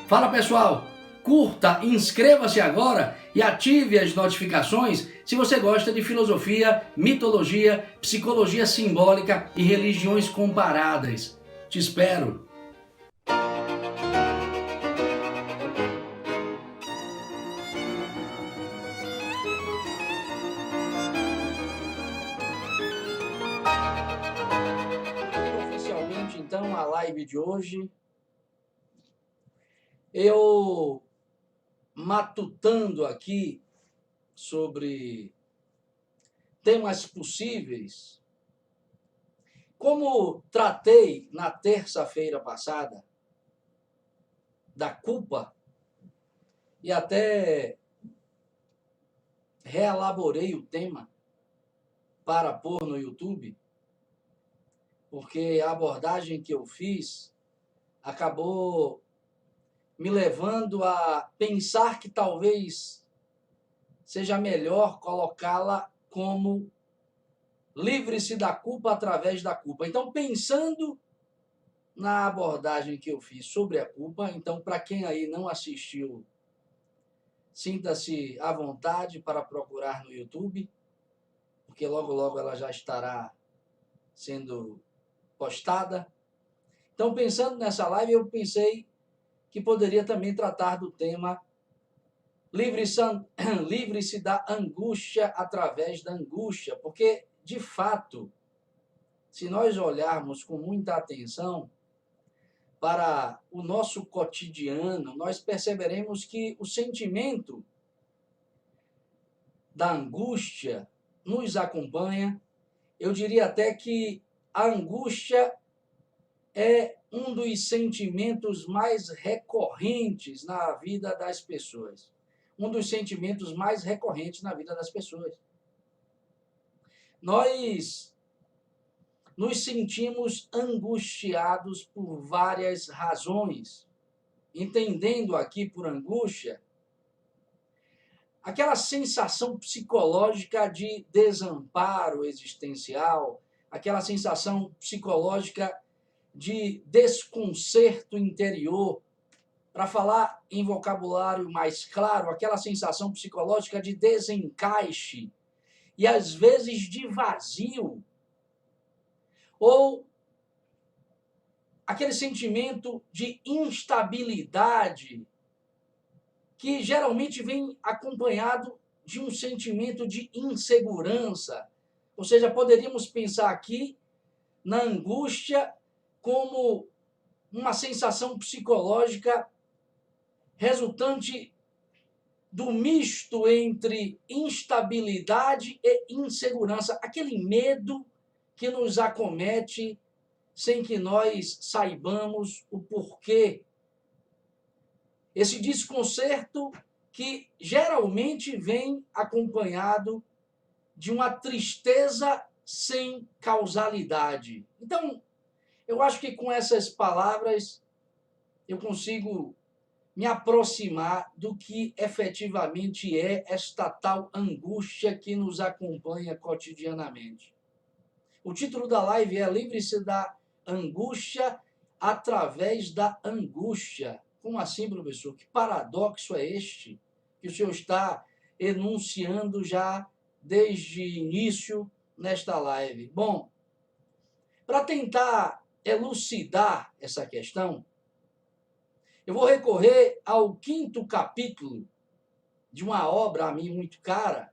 Fala pessoal, curta, inscreva-se agora e ative as notificações se você gosta de filosofia, mitologia, psicologia simbólica e religiões comparadas. Te espero! Oficialmente então a live de hoje, eu matutando aqui sobre temas possíveis, como tratei na terça-feira passada da culpa e até reelaborei o tema para pôr no YouTube, porque a abordagem que eu fiz acabou me levando a pensar que talvez seja melhor colocá-la como livre-se da culpa através da culpa. Então, pensando na abordagem que eu fiz sobre a culpa, então, para quem aí não assistiu, sinta-se à vontade para procurar no YouTube, porque logo, logo ela já estará sendo postada. Então, pensando nessa live, eu pensei que poderia também tratar do tema livre-se da angústia através da angústia, porque, de fato, se nós olharmos com muita atenção para o nosso cotidiano, nós perceberemos que o sentimento da angústia nos acompanha. Eu diria até que a angústia é um dos sentimentos mais recorrentes na vida das pessoas. Um dos sentimentos mais recorrentes na vida das pessoas. Nós nos sentimos angustiados por várias razões. Entendendo aqui por angústia, aquela sensação psicológica de desamparo existencial, aquela sensação psicológica de desconcerto interior, para falar em vocabulário mais claro, aquela sensação psicológica de desencaixe e às vezes de vazio, ou aquele sentimento de instabilidade que geralmente vem acompanhado de um sentimento de insegurança. Ou seja, poderíamos pensar aqui na angústia como uma sensação psicológica resultante do misto entre instabilidade e insegurança, aquele medo que nos acomete sem que nós saibamos o porquê. Esse desconcerto que geralmente vem acompanhado de uma tristeza sem causalidade. Então, eu acho que com essas palavras eu consigo me aproximar do que efetivamente é esta tal angústia que nos acompanha cotidianamente. O título da live é Livre-se da angústia através da angústia. Como assim, professor? Que paradoxo é este que o senhor está enunciando já desde início nesta live? Bom, para tentar elucidar essa questão, eu vou recorrer ao 5º capítulo de uma obra a mim muito cara,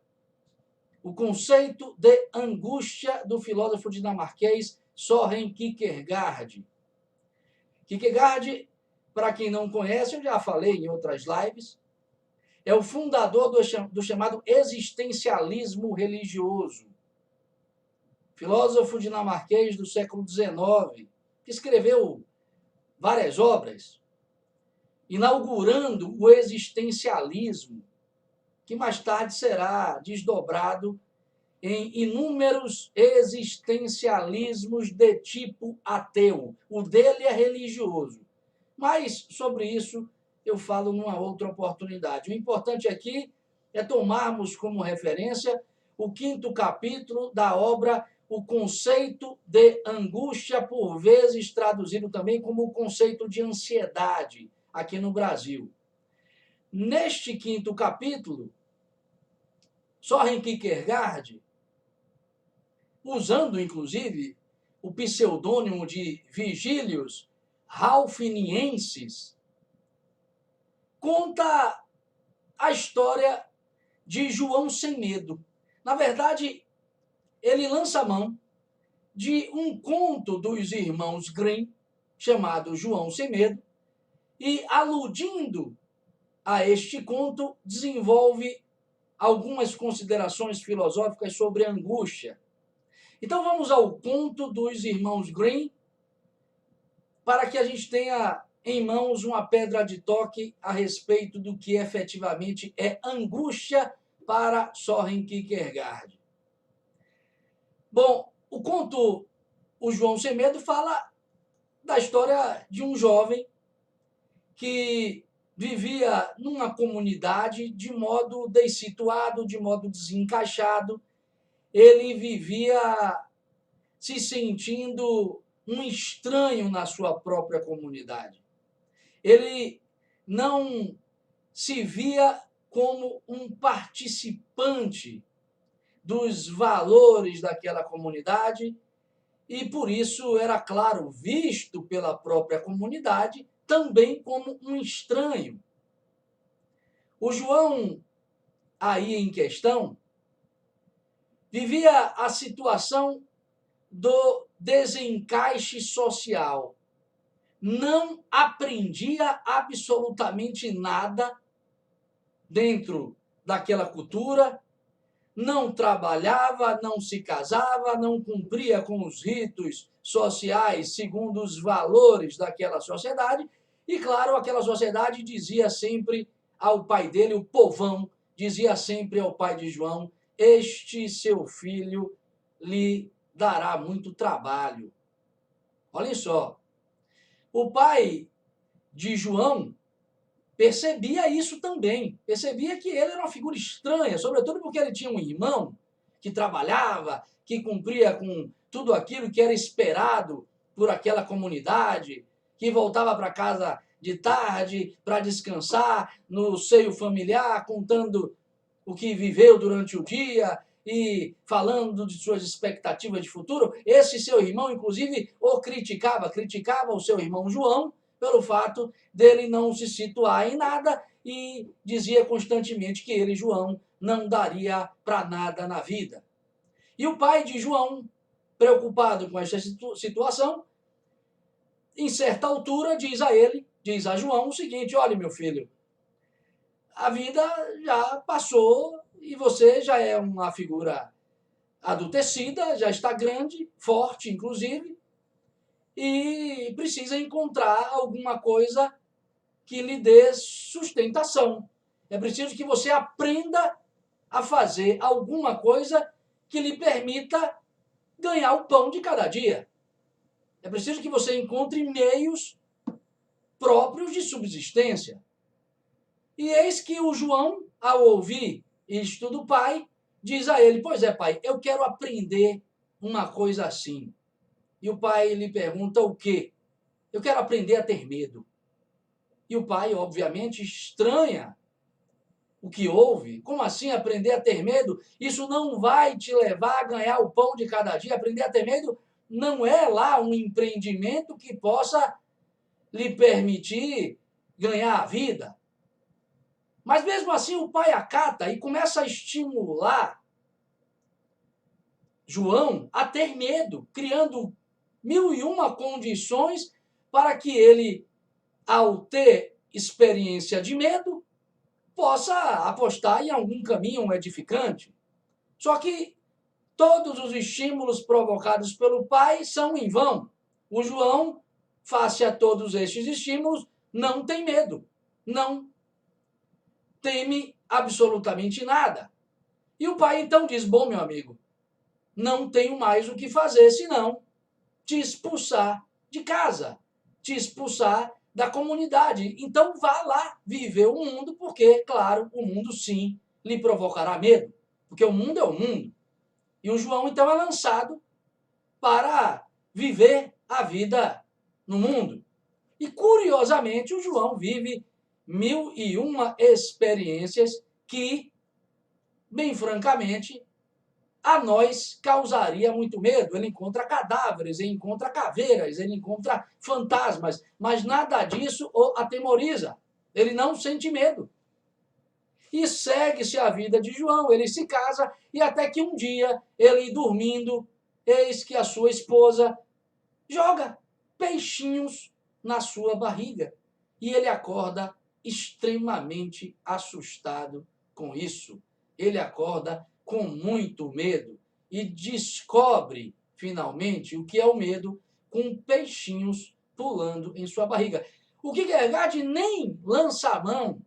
O Conceito de Angústia, do filósofo dinamarquês Søren Kierkegaard. Kierkegaard, para quem não conhece, eu já falei em outras lives, é o fundador do chamado existencialismo religioso. Filósofo dinamarquês do século XIX, que escreveu várias obras, inaugurando o existencialismo, que mais tarde será desdobrado em inúmeros existencialismos de tipo ateu. O dele é religioso. Mas sobre isso eu falo numa outra oportunidade. O importante aqui é tomarmos como referência o 5º capítulo da obra O Conceito de Angústia, por vezes traduzido também como o conceito de ansiedade. aqui no Brasil. Neste quinto capítulo, Søren Kierkegaard, usando inclusive o pseudônimo de Vigílios Ralphiniensis, conta a história de João Sem Medo. Na verdade, ele lança a mão de um conto dos irmãos Grimm, chamado João Sem Medo, e, aludindo a este conto, desenvolve algumas considerações filosóficas sobre a angústia. Então vamos ao conto dos irmãos Grimm, para que a gente tenha em mãos uma pedra de toque a respeito do que efetivamente é angústia para Søren Kierkegaard. Bom, o conto O João Sem Medo fala da história de um jovem que vivia numa comunidade de modo dessituado, de modo desencaixado. Ele vivia se sentindo um estranho na sua própria comunidade. Ele não se via como um participante dos valores daquela comunidade e, por isso, era, claro, visto pela própria comunidade também como um estranho. O João, aí em questão, vivia a situação do desencaixe social. Não aprendia absolutamente nada dentro daquela cultura, não trabalhava, não se casava, não cumpria com os ritos sociais segundo os valores daquela sociedade. E, claro, aquela sociedade dizia sempre ao pai dele, o povão, dizia sempre ao pai de João: este seu filho lhe dará muito trabalho. Olhem só, o pai de João percebia isso também, percebia que ele era uma figura estranha, sobretudo porque ele tinha um irmão que trabalhava, que cumpria com tudo aquilo que era esperado por aquela comunidade, que voltava para casa de tarde para descansar no seio familiar, contando o que viveu durante o dia e falando de suas expectativas de futuro. Esse seu irmão, inclusive, o criticava o seu irmão João pelo fato dele não se situar em nada e dizia constantemente que ele, João, não daria para nada na vida. E o pai de João, preocupado com essa situação, em certa altura diz a João o seguinte: olha, meu filho, a vida já passou e você já é uma figura adultecida, já está grande, forte inclusive, e precisa encontrar alguma coisa que lhe dê sustentação. É preciso que você aprenda a fazer alguma coisa que lhe permita ganhar o pão de cada dia. É preciso que você encontre meios próprios de subsistência. E eis que o João, ao ouvir isto do pai, diz a ele: pois é, pai, eu quero aprender uma coisa assim. E o pai lhe pergunta o quê? Eu quero aprender a ter medo. E o pai, obviamente, estranha o que ouve. Como assim aprender a ter medo? Isso não vai te levar a ganhar o pão de cada dia. Aprender a ter medo não é lá um empreendimento que possa lhe permitir ganhar a vida. Mas mesmo assim o pai acata e começa a estimular João a ter medo, criando 1001 condições para que ele, ao ter experiência de medo, possa apostar em algum caminho edificante. Só que todos os estímulos provocados pelo pai são em vão. O João, face a todos estes estímulos, não tem medo, não teme absolutamente nada. E o pai então diz: bom, meu amigo, não tenho mais o que fazer senão te expulsar de casa, te expulsar da comunidade. Então vá lá viver o mundo, porque, claro, o mundo sim lhe provocará medo, porque o mundo é o mundo. E o João então é lançado para viver a vida no mundo. E, curiosamente, o João vive 1001 experiências que, bem francamente, a nós causaria muito medo. Ele encontra cadáveres, ele encontra caveiras, ele encontra fantasmas, mas nada disso o atemoriza. Ele não sente medo. E segue-se a vida de João. Ele se casa e até que um dia, ele dormindo, eis que a sua esposa joga peixinhos na sua barriga. E ele acorda extremamente assustado com isso. Ele acorda com muito medo e descobre, finalmente, o que é o medo com peixinhos pulando em sua barriga. O Kierkegaard nem lança a mão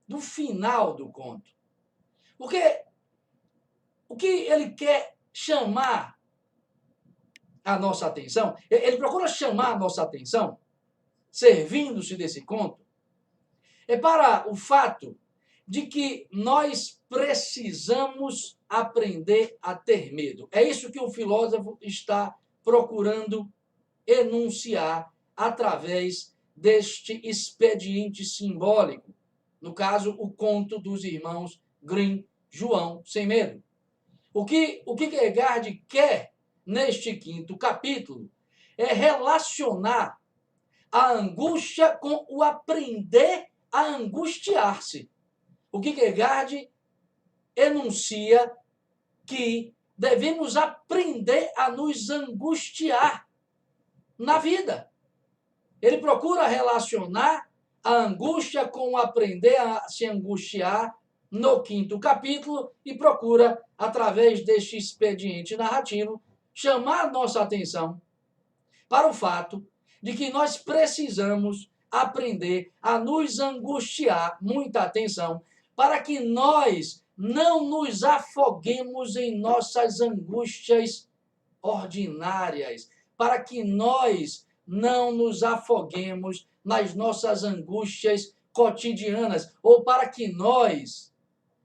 do final do conto. Porque o que ele quer chamar a nossa atenção, ele procura chamar a nossa atenção, servindo-se desse conto, é para o fato de que nós precisamos aprender a ter medo. É isso que o filósofo está procurando enunciar através deste expediente simbólico. No caso, o conto dos irmãos Grimm, João Sem Medo. O que Kierkegaard quer neste 5º capítulo é relacionar a angústia com o aprender a angustiar-se. O Kierkegaard enuncia que devemos aprender a nos angustiar na vida. Ele procura relacionar a angústia com o aprender a se angustiar no 5º capítulo e procura, através deste expediente narrativo, chamar a nossa atenção para o fato de que nós precisamos aprender a nos angustiar, muita atenção, para que nós não nos afoguemos em nossas angústias ordinárias, para que nós não nos afoguemos nas nossas angústias cotidianas, ou para que nós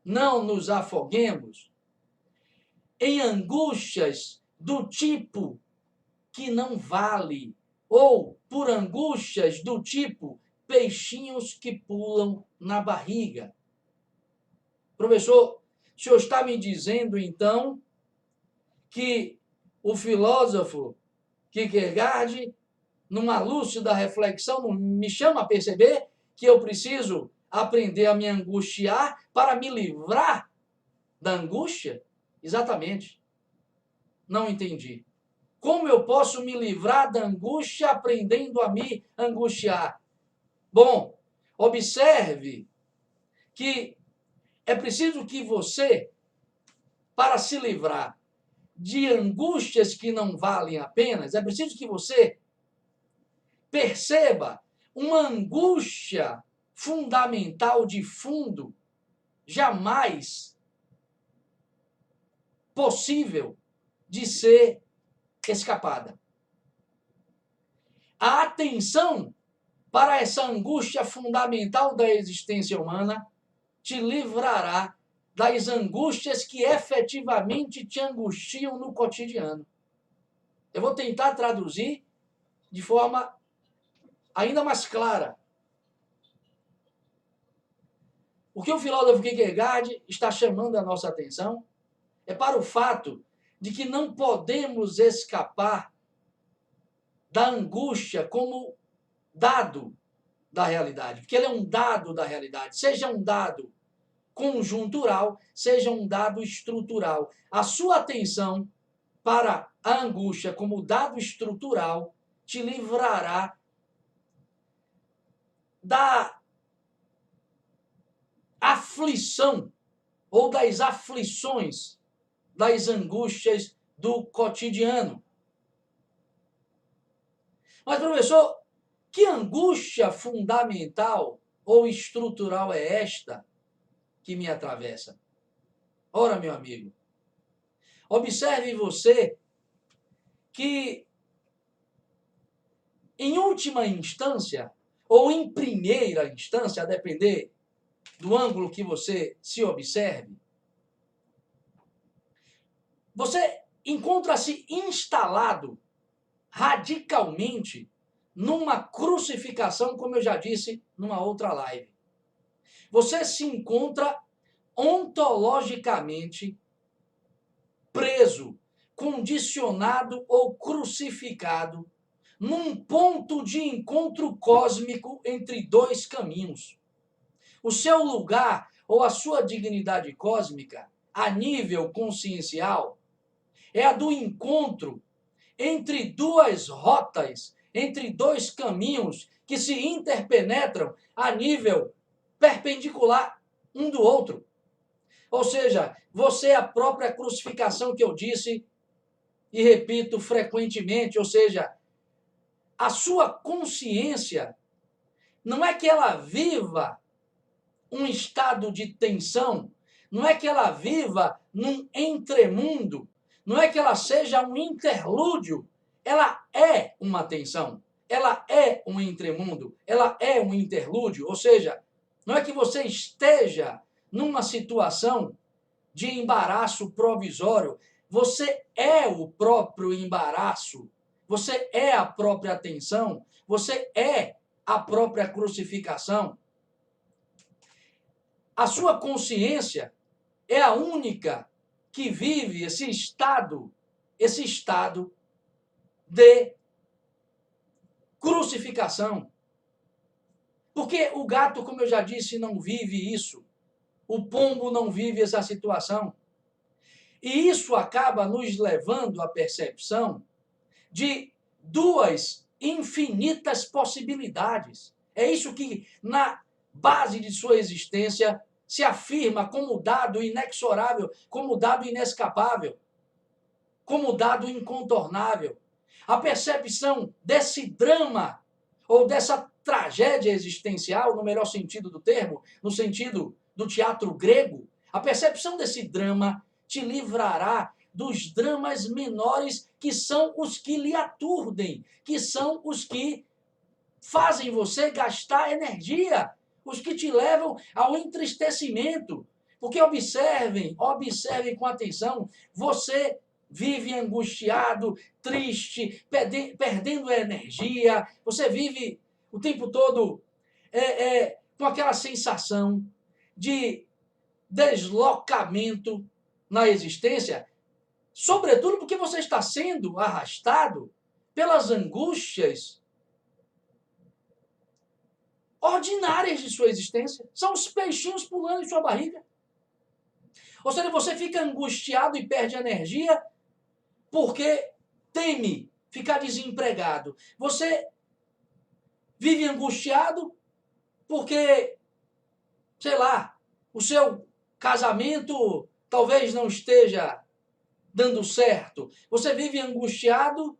não nos afoguemos em angústias do tipo que não vale, ou por angústias do tipo peixinhos que pulam na barriga. Professor, o senhor está me dizendo, então, que o filósofo Kierkegaard, numa lúcida reflexão, me chama a perceber que eu preciso aprender a me angustiar para me livrar da angústia? Exatamente. Não entendi. Como eu posso me livrar da angústia aprendendo a me angustiar? Bom, observe que é preciso que você, para se livrar de angústias que não valem a pena, é preciso que você perceba uma angústia fundamental de fundo, jamais possível de ser escapada. A atenção para essa angústia fundamental da existência humana te livrará das angústias que efetivamente te angustiam no cotidiano. Eu vou tentar traduzir de forma ainda mais clara. O que o filósofo Kierkegaard está chamando a nossa atenção é para o fato de que não podemos escapar da angústia como dado da realidade, porque ele é um dado da realidade, seja um dado conjuntural, seja um dado estrutural. A sua atenção para a angústia como dado estrutural te livrará da aflição ou das aflições, das angústias do cotidiano. Mas, professor, que angústia fundamental ou estrutural é esta que me atravessa? Ora, meu amigo, observe você que, em última instância, ou em primeira instância, a depender do ângulo que você se observe, você encontra-se instalado radicalmente numa crucificação, como eu já disse numa outra live. Você se encontra ontologicamente preso, condicionado ou crucificado num ponto de encontro cósmico entre dois caminhos. O seu lugar ou a sua dignidade cósmica, a nível consciencial, é a do encontro entre duas rotas, entre dois caminhos que se interpenetram a nível perpendicular um do outro. Ou seja, você é a própria crucificação que eu disse e repito frequentemente, ou seja, a sua consciência não é que ela viva um estado de tensão, não é que ela viva num entremundo, não é que ela seja um interlúdio, ela é uma tensão, ela é um entremundo, ela é um interlúdio, ou seja, não é que você esteja numa situação de embaraço provisório, você é o próprio embaraço, você é a própria tensão, você é a própria crucificação. A sua consciência é a única que vive esse estado de crucificação. Porque o gato, como eu já disse, não vive isso. O pombo não vive essa situação. E isso acaba nos levando à percepção de duas infinitas possibilidades. É isso que, na base de sua existência, se afirma como dado inexorável, como dado inescapável, como dado incontornável. A percepção desse drama, ou dessa tragédia existencial, no melhor sentido do termo, no sentido do teatro grego, a percepção desse drama te livrará dos dramas menores, que são os que lhe aturdem, que são os que fazem você gastar energia, os que te levam ao entristecimento. Porque observem com atenção, você vive angustiado, triste, perdendo energia, você vive o tempo todo com aquela sensação de deslocamento na existência, sobretudo porque você está sendo arrastado pelas angústias ordinárias de sua existência. São os peixinhos pulando em sua barriga. Ou seja, você fica angustiado e perde energia porque teme ficar desempregado. Você vive angustiado porque, sei lá, o seu casamento talvez não esteja dando certo. Você vive angustiado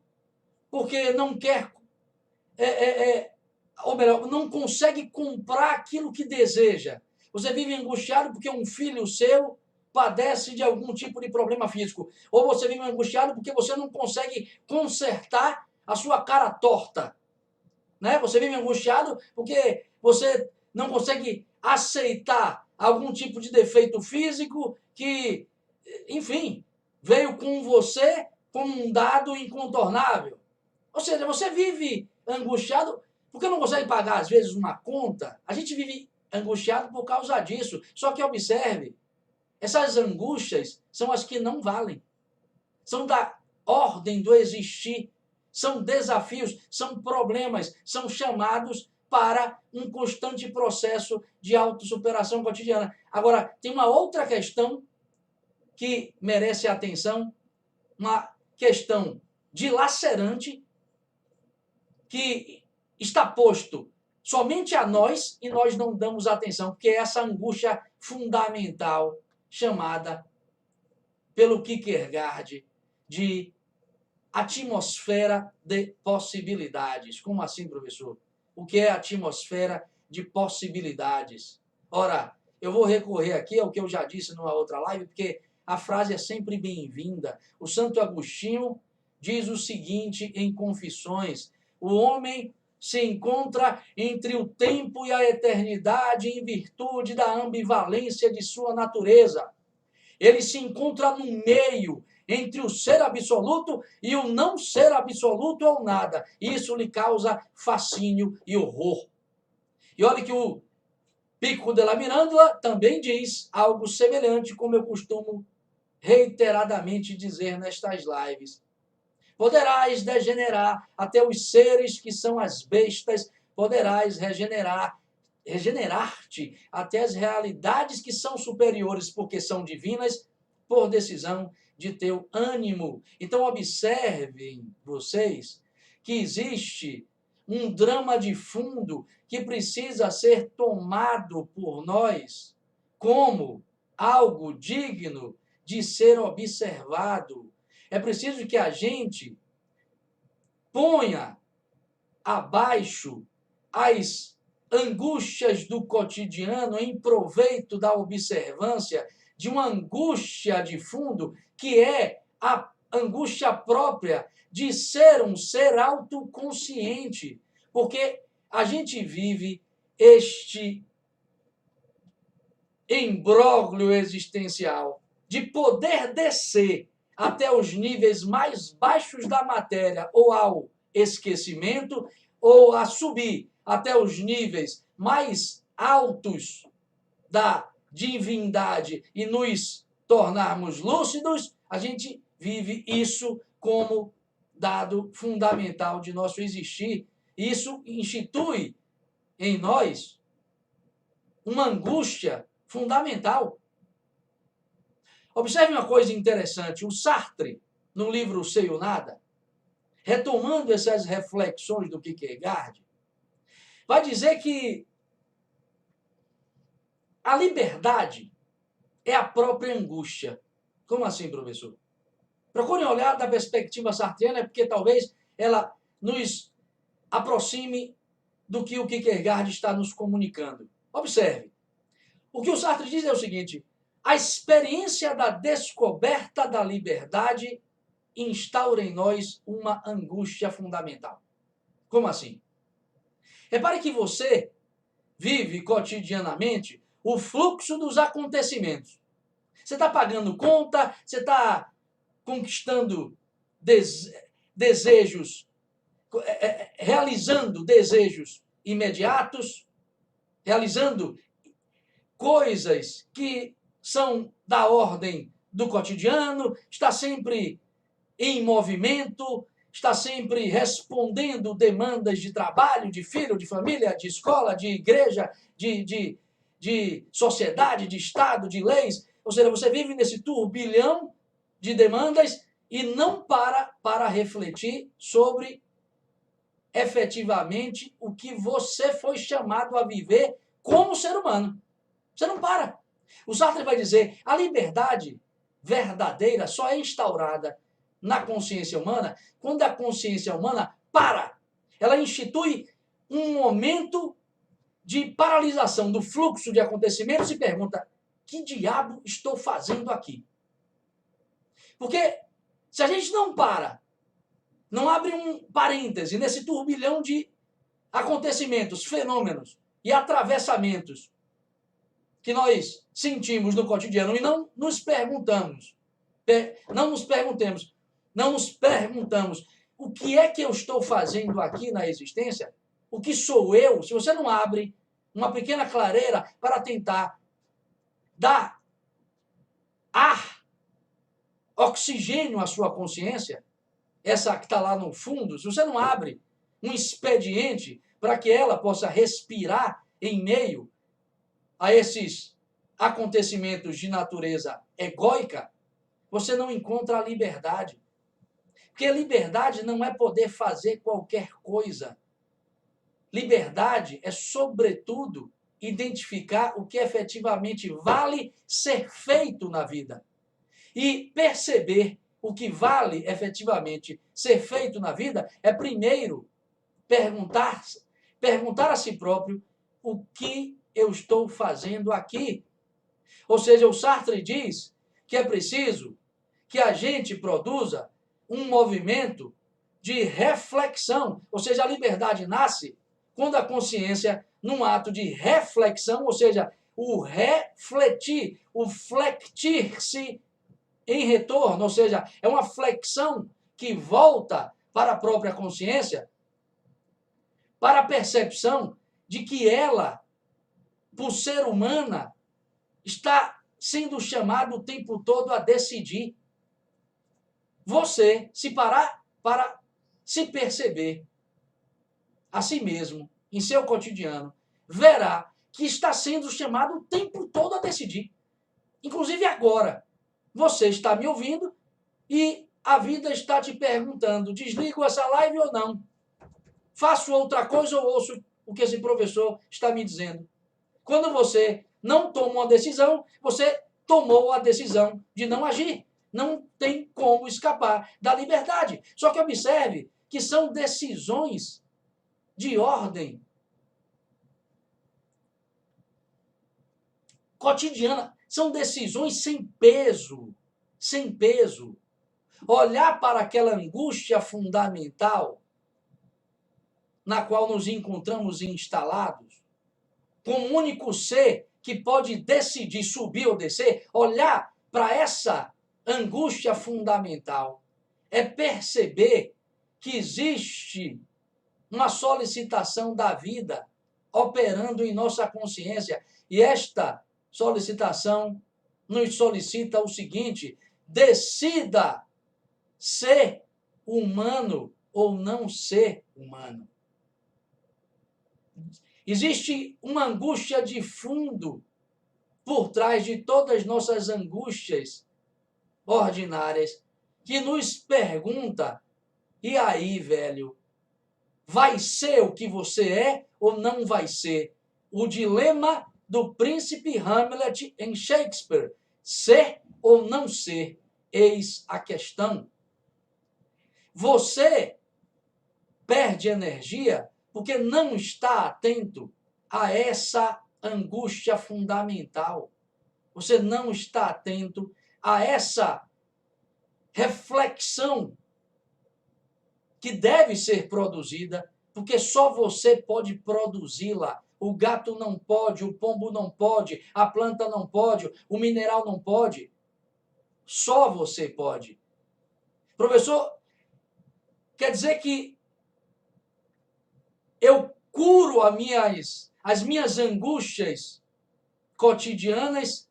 porque não quer, ou melhor, não consegue comprar aquilo que deseja. Você vive angustiado porque um filho seu padece de algum tipo de problema físico. Ou você vive angustiado porque você não consegue consertar a sua cara torta. Né? Você vive angustiado porque você não consegue aceitar algum tipo de defeito físico que, enfim, veio com você como um dado incontornável. Ou seja, você vive angustiado porque não consegue pagar, às vezes, uma conta. A gente vive angustiado por causa disso. Só que observe, essas angústias são as que não valem. São da ordem do existir. São desafios, são problemas, são chamados para um constante processo de autossuperação cotidiana. Agora, tem uma outra questão que merece atenção, uma questão dilacerante que está posto somente a nós e nós não damos atenção, porque é essa angústia fundamental chamada pelo Kierkegaard de atmosfera de possibilidades. Como assim, professor? O que é a atmosfera de possibilidades? Ora, eu vou recorrer aqui ao que eu já disse numa outra live, porque a frase é sempre bem-vinda. O Santo Agostinho diz o seguinte em Confissões: o homem se encontra entre o tempo e a eternidade em virtude da ambivalência de sua natureza. Ele se encontra no meio entre o ser absoluto e o não ser absoluto ou nada. Isso lhe causa fascínio e horror. E olha que o Pico de la Mirandola também diz algo semelhante, como eu costumo reiteradamente dizer nestas lives. Poderás degenerar até os seres que são as bestas, poderás regenerar-te até as realidades que são superiores, porque são divinas, por decisão de teu ânimo. Então observem vocês que existe um drama de fundo que precisa ser tomado por nós como algo digno de ser observado. É preciso que a gente ponha abaixo as angústias do cotidiano em proveito da observância de uma angústia de fundo que é a angústia própria de ser um ser autoconsciente. Porque a gente vive este imbróglio existencial de poder descer até os níveis mais baixos da matéria, ou ao esquecimento, ou a subir até os níveis mais altos da divindade e nos tornarmos lúcidos. A gente vive isso como dado fundamental de nosso existir. Isso institui em nós uma angústia fundamental. Observe uma coisa interessante. O Sartre, no livro Sei o Nada, retomando essas reflexões do Kierkegaard, vai dizer que a liberdade é a própria angústia. Como assim, professor? Procurem olhar da perspectiva sartriana, porque talvez ela nos aproxime do que o Kierkegaard está nos comunicando. Observe. O que o Sartre diz é o seguinte: a experiência da descoberta da liberdade instaura em nós uma angústia fundamental. Como assim? Repare que você vive cotidianamente o fluxo dos acontecimentos. Você está pagando conta, você está conquistando desejos, realizando desejos imediatos, realizando coisas que são da ordem do cotidiano, está sempre em movimento, está sempre respondendo demandas de trabalho, de filho, de família, de escola, de igreja, de sociedade, de Estado, de leis. Ou seja, você vive nesse turbilhão de demandas e não para refletir sobre efetivamente o que você foi chamado a viver como ser humano. Você não para. O Sartre vai dizer, a liberdade verdadeira só é instaurada na consciência humana quando a consciência humana para. Ela institui um momento de paralisação do fluxo de acontecimentos e pergunta, que diabo estou fazendo aqui? Porque se a gente não para, não abre um parêntese nesse turbilhão de acontecimentos, fenômenos e atravessamentos que nós sentimos no cotidiano e não nos perguntamos, o que é que eu estou fazendo aqui na existência? O que sou eu? Se você não abre uma pequena clareira para tentar dar ar, oxigênio à sua consciência, essa que está lá no fundo, se você não abre um expediente para que ela possa respirar em meio a esses acontecimentos de natureza egóica, você não encontra a liberdade. Porque liberdade não é poder fazer qualquer coisa. Liberdade é, sobretudo, identificar o que efetivamente vale ser feito na vida. E perceber o que vale efetivamente ser feito na vida é, primeiro, perguntar a si próprio o que eu estou fazendo aqui. Ou seja, o Sartre diz que é preciso que a gente produza um movimento de reflexão. Ou seja, a liberdade nasce quando a consciência, num ato de reflexão, ou seja, o refletir, o flectir-se em retorno, ou seja, é uma flexão que volta para a própria consciência, para a percepção de que ela, por ser humana, está sendo chamada o tempo todo a decidir. Você, se parar para se perceber a si mesmo, em seu cotidiano, verá que está sendo chamado o tempo todo a decidir. Inclusive agora, você está me ouvindo e a vida está te perguntando, desligo essa live ou não? Faço outra coisa ou ouço o que esse professor está me dizendo? Quando você não toma uma decisão, você tomou a decisão de não agir. Não tem como escapar da liberdade. Só que observe que são decisões de ordem cotidiana. São decisões sem peso. Sem peso. Olhar para aquela angústia fundamental na qual nos encontramos instalados, como um único ser que pode decidir subir ou descer, olhar para essa angústia fundamental é perceber que existe uma solicitação da vida operando em nossa consciência. E esta solicitação nos solicita o seguinte: decida ser humano ou não ser humano. Existe uma angústia de fundo por trás de todas as nossas angústias ordinárias, que nos pergunta, e aí, velho, vai ser o que você é ou não vai ser? O dilema do príncipe Hamlet em Shakespeare, ser ou não ser, eis a questão. Você perde energia porque não está atento a essa angústia fundamental. Você não está atento a essa reflexão que deve ser produzida, porque só você pode produzi-la. O gato não pode, o pombo não pode, a planta não pode, o mineral não pode. Só você pode. Professor, quer dizer que eu curo as minhas angústias cotidianas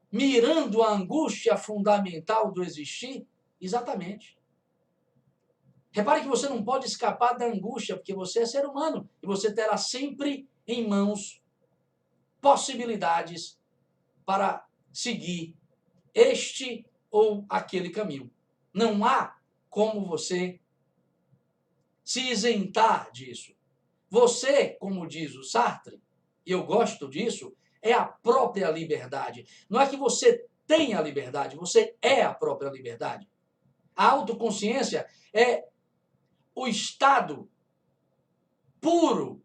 mirando a angústia fundamental do existir? Exatamente. Repare que você não pode escapar da angústia, porque você é ser humano e você terá sempre em mãos possibilidades para seguir este ou aquele caminho. Não há como você se isentar disso. Você, como diz o Sartre, e eu gosto disso, é a própria liberdade. Não é que você tem a liberdade, você é a própria liberdade. A autoconsciência é o estado puro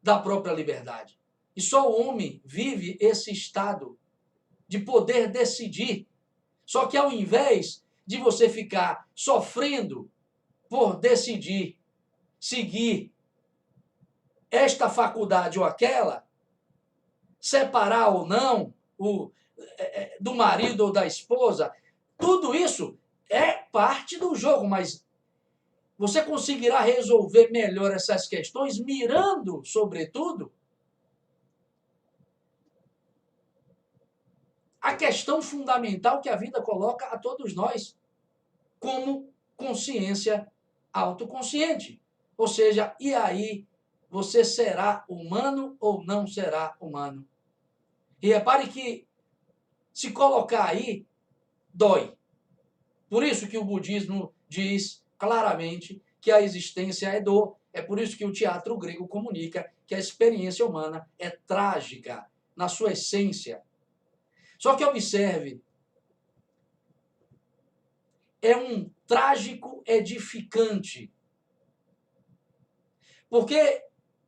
da própria liberdade. E só o homem vive esse estado de poder decidir. Só que ao invés de você ficar sofrendo por decidir seguir esta faculdade ou aquela, separar ou não do marido ou da esposa, tudo isso é parte do jogo, mas você conseguirá resolver melhor essas questões mirando, sobretudo, a questão fundamental que a vida coloca a todos nós, como consciência autoconsciente. Ou seja, e aí, você será humano ou não será humano? E repare que se colocar aí, dói. Por isso que o budismo diz claramente que a existência é dor. É por isso que o teatro grego comunica que a experiência humana é trágica na sua essência. Só que observe, é um trágico edificante. Porque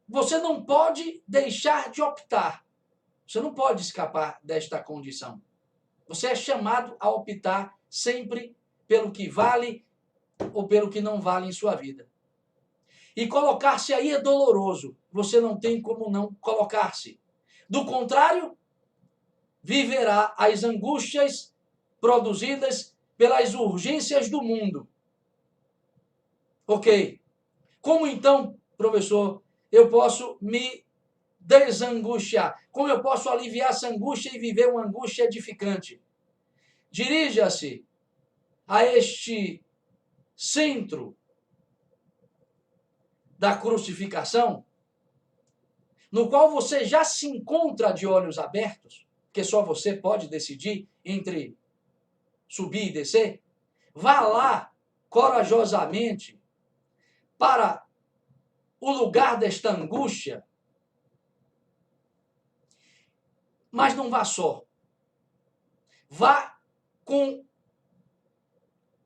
você não pode deixar de optar. Você não pode escapar desta condição. Você é chamado a optar sempre pelo que vale ou pelo que não vale em sua vida. E colocar-se aí é doloroso. Você não tem como não colocar-se. Do contrário, viverá as angústias produzidas pelas urgências do mundo. Ok. Como então, professor, eu posso me desangustiar? Como eu posso aliviar essa angústia e viver uma angústia edificante? Dirija-se a este centro da crucificação, no qual você já se encontra de olhos abertos, porque só você pode decidir entre subir e descer. Vá lá corajosamente para o lugar desta angústia, mas não vá só. Vá com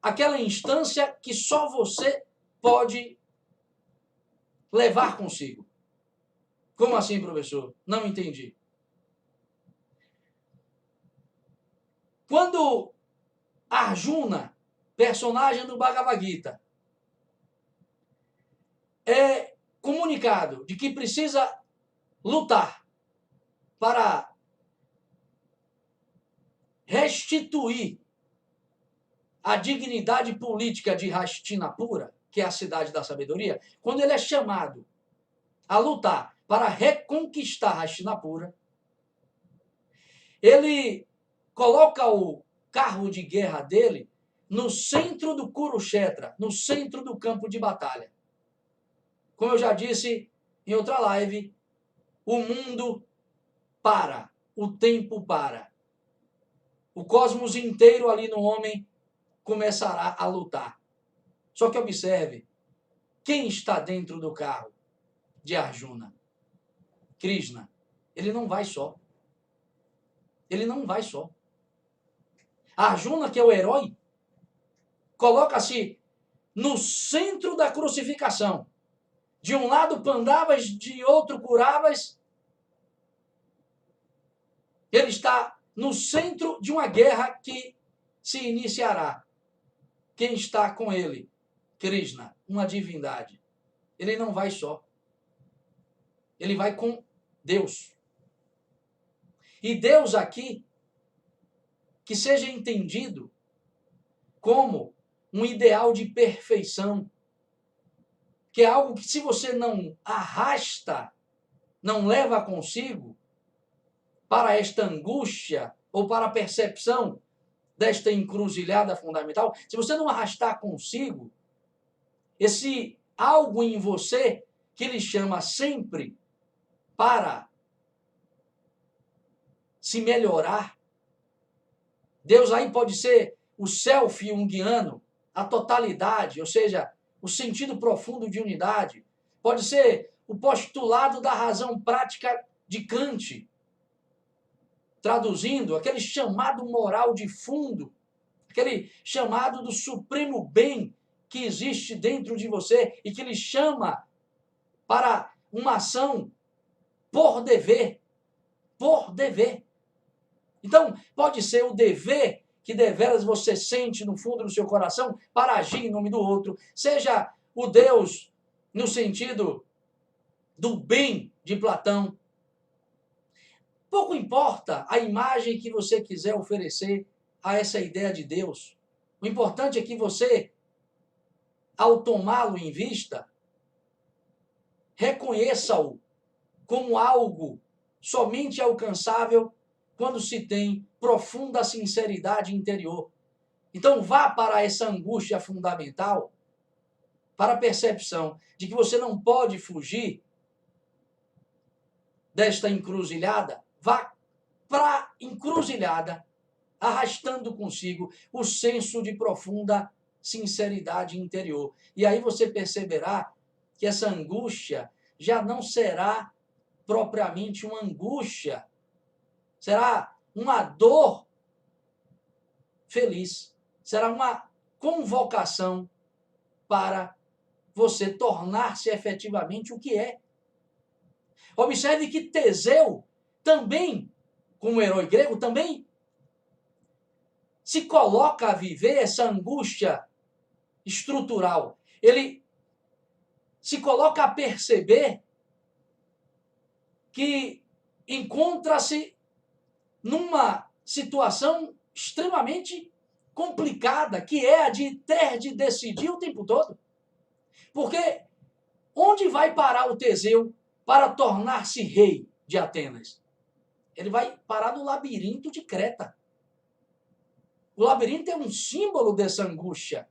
aquela instância que só você pode levar consigo. Como assim, professor? Não entendi. Quando Arjuna, personagem do Bhagavad Gita, é comunicado de que precisa lutar para restituir a dignidade política de Hastinapura, que é a cidade da sabedoria, quando ele é chamado a lutar para reconquistar Hastinapura, ele coloca o carro de guerra dele no centro do Kurukshetra, no centro do campo de batalha. Como eu já disse em outra live, o mundo para, o tempo para. O cosmos inteiro ali no homem começará a lutar. Só que observe, quem está dentro do carro de Arjuna? Krishna. Ele não vai só. Ele não vai só. Arjuna, que é o herói, coloca-se no centro da crucificação. De um lado Pandavas, de outro Kuravas. Ele está no centro de uma guerra que se iniciará. Quem está com ele? Krishna, uma divindade. Ele não vai só. Ele vai com Deus. E Deus aqui, que seja entendido como um ideal de perfeição, que é algo que se você não arrasta, não leva consigo para esta angústia ou para a percepção desta encruzilhada fundamental, se você não arrastar consigo esse algo em você que ele chama sempre para se melhorar, Deus aí pode ser o self junguiano, a totalidade, ou seja, o sentido profundo de unidade. Pode ser o postulado da razão prática de Kant, traduzindo aquele chamado moral de fundo, aquele chamado do supremo bem que existe dentro de você e que lhe chama para uma ação por dever. Por dever. Então, pode ser o dever que deveras você sente no fundo do seu coração para agir em nome do outro. Seja o Deus no sentido do bem de Platão. Pouco importa a imagem que você quiser oferecer a essa ideia de Deus. O importante é que você, ao tomá-lo em vista, reconheça-o como algo somente alcançável quando se tem profunda sinceridade interior. Então vá para essa angústia fundamental, para a percepção de que você não pode fugir desta encruzilhada. Vá para a encruzilhada, arrastando consigo o senso de profunda sinceridade interior. E aí você perceberá que essa angústia já não será propriamente uma angústia, será uma dor feliz, será uma convocação para você tornar-se efetivamente o que é. Observe que Teseu também, como herói grego, também se coloca a viver essa angústia estrutural. Ele se coloca a perceber que encontra-se numa situação extremamente complicada, que é a de ter de decidir o tempo todo. Porque onde vai parar o Teseu para tornar-se rei de Atenas? Ele vai parar no labirinto de Creta. O labirinto é um símbolo dessa angústia.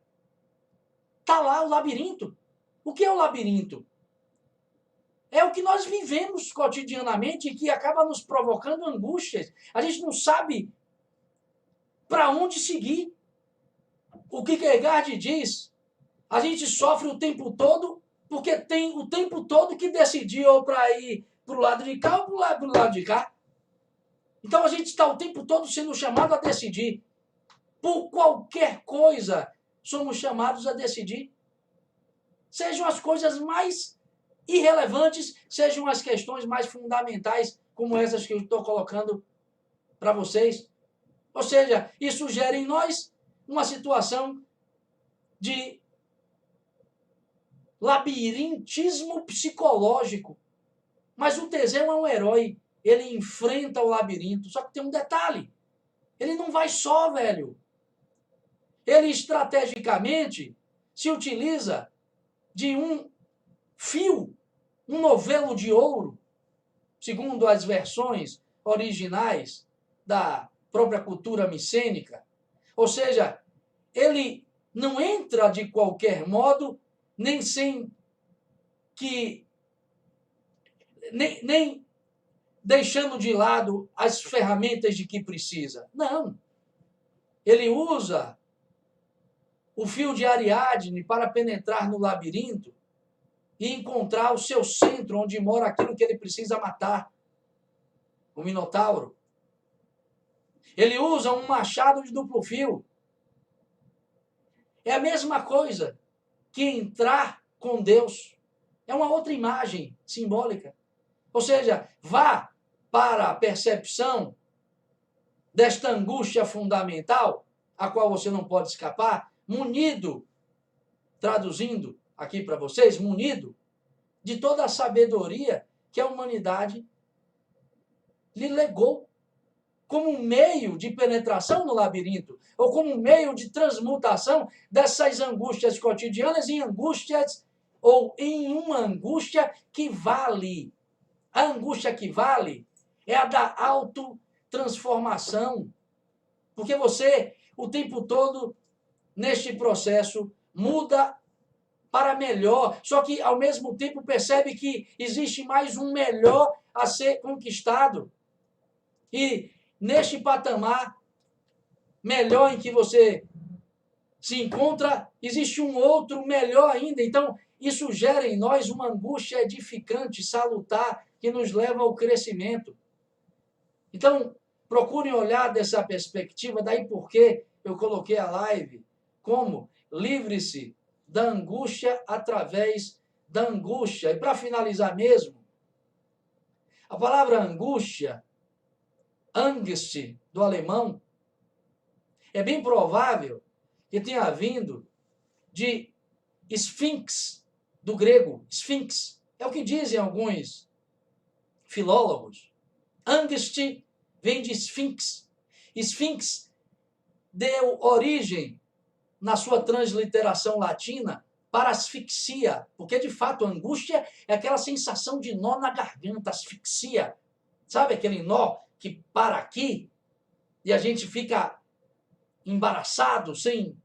Está lá o labirinto. O que é o labirinto? É o que nós vivemos cotidianamente e que acaba nos provocando angústias. A gente não sabe para onde seguir. O que Kierkegaard diz, a gente sofre o tempo todo porque tem o tempo todo que decidir ou para ir para o lado de cá ou para o lado de cá. Então a gente está o tempo todo sendo chamado a decidir. Por qualquer coisa somos chamados a decidir. Sejam as coisas mais irrelevantes, sejam as questões mais fundamentais, como essas que eu estou colocando para vocês. Ou seja, isso gera em nós uma situação de labirintismo psicológico. Mas o Teseu é um herói. Ele enfrenta o labirinto. Só que tem um detalhe. Ele não vai só, velho. Ele estrategicamente se utiliza de um fio, um novelo de ouro, segundo as versões originais da própria cultura micênica. Ou seja, ele não entra de qualquer modo, nem sem que nem deixando de lado as ferramentas de que precisa. Não. Ele usa o fio de Ariadne para penetrar no labirinto e encontrar o seu centro, onde mora aquilo que ele precisa matar, o Minotauro. Ele usa um machado de duplo fio. É a mesma coisa que entrar com Deus. É uma outra imagem simbólica. Ou seja, vá para a percepção desta angústia fundamental, a qual você não pode escapar, munido, traduzindo aqui para vocês, munido de toda a sabedoria que a humanidade lhe legou como meio de penetração no labirinto, ou como meio de transmutação dessas angústias cotidianas em angústias, ou em uma angústia que vale. A angústia que vale é a da autotransformação. Porque você, o tempo todo, neste processo, muda para melhor, só que ao mesmo tempo percebe que existe mais um melhor a ser conquistado. E neste patamar melhor em que você se encontra, existe um outro melhor ainda. Então, isso gera em nós uma angústia edificante, salutar, que nos leva ao crescimento. Então, procurem olhar dessa perspectiva, daí porque eu coloquei a live como livre-se da angústia através da angústia. E para finalizar mesmo, a palavra angústia, Angst, do alemão, é bem provável que tenha vindo de Sphinx, do grego, Sphinx. É o que dizem alguns filólogos. Angst vem de Sphinx. Sphinx deu origem, na sua transliteração latina, para asfixia, porque de fato a angústia é aquela sensação de nó na garganta, asfixia. Sabe aquele nó que para aqui e a gente fica embaraçado, sem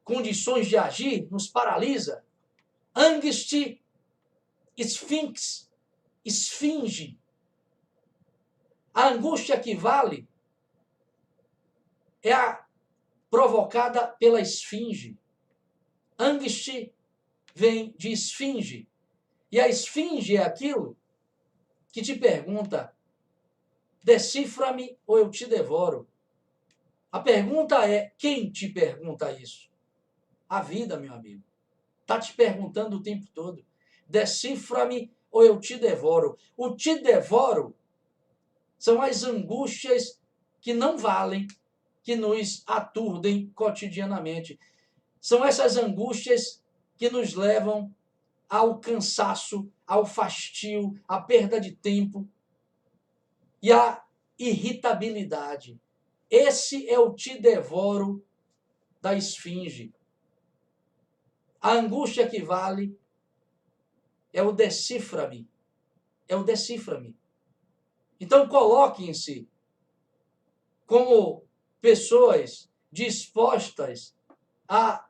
condições de agir, nos paralisa? Angst, Sphinx, esfinge. A angústia que vale é a provocada pela esfinge. Angst vem de esfinge. E a esfinge é aquilo que te pergunta: decifra-me ou eu te devoro. A pergunta é: quem te pergunta isso? A vida, meu amigo. Está te perguntando o tempo todo: decifra-me ou eu te devoro. O te devoro são as angústias que não valem, que nos aturdem cotidianamente. São essas angústias que nos levam ao cansaço, ao fastio, à perda de tempo e à irritabilidade. Esse é o te devoro da esfinge. A angústia que vale é o decifra-me. É o decifra-me. Então coloquem-se como pessoas dispostas a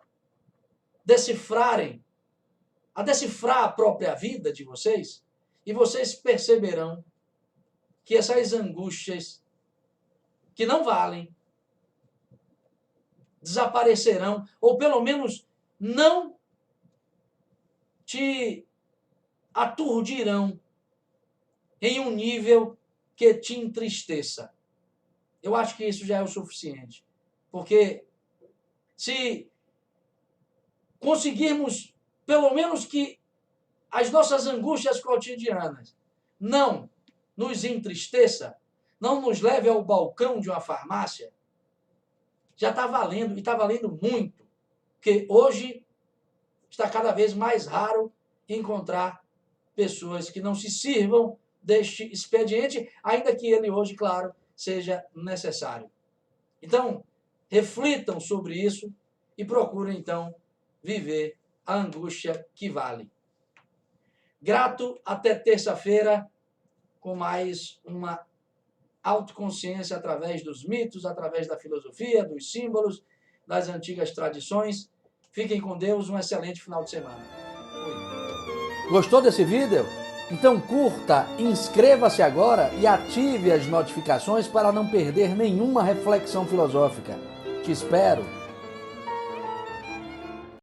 decifrar a própria vida de vocês, e vocês perceberão que essas angústias que não valem desaparecerão, ou pelo menos não te aturdirão em um nível que te entristeça. Eu acho que isso já é o suficiente. Porque se conseguirmos, pelo menos que as nossas angústias cotidianas não nos entristeça, não nos leve ao balcão de uma farmácia, já está valendo, e está valendo muito. Porque hoje está cada vez mais raro encontrar pessoas que não se sirvam deste expediente, ainda que ele hoje, claro, seja necessário. Então, reflitam sobre isso e procurem, então, viver a angústia que vale. Grato, até terça-feira, com mais uma autoconsciência através dos mitos, através da filosofia, dos símbolos, das antigas tradições. Fiquem com Deus, um excelente final de semana. Fui. Gostou desse vídeo? Então curta, inscreva-se agora e ative as notificações para não perder nenhuma reflexão filosófica. Te espero!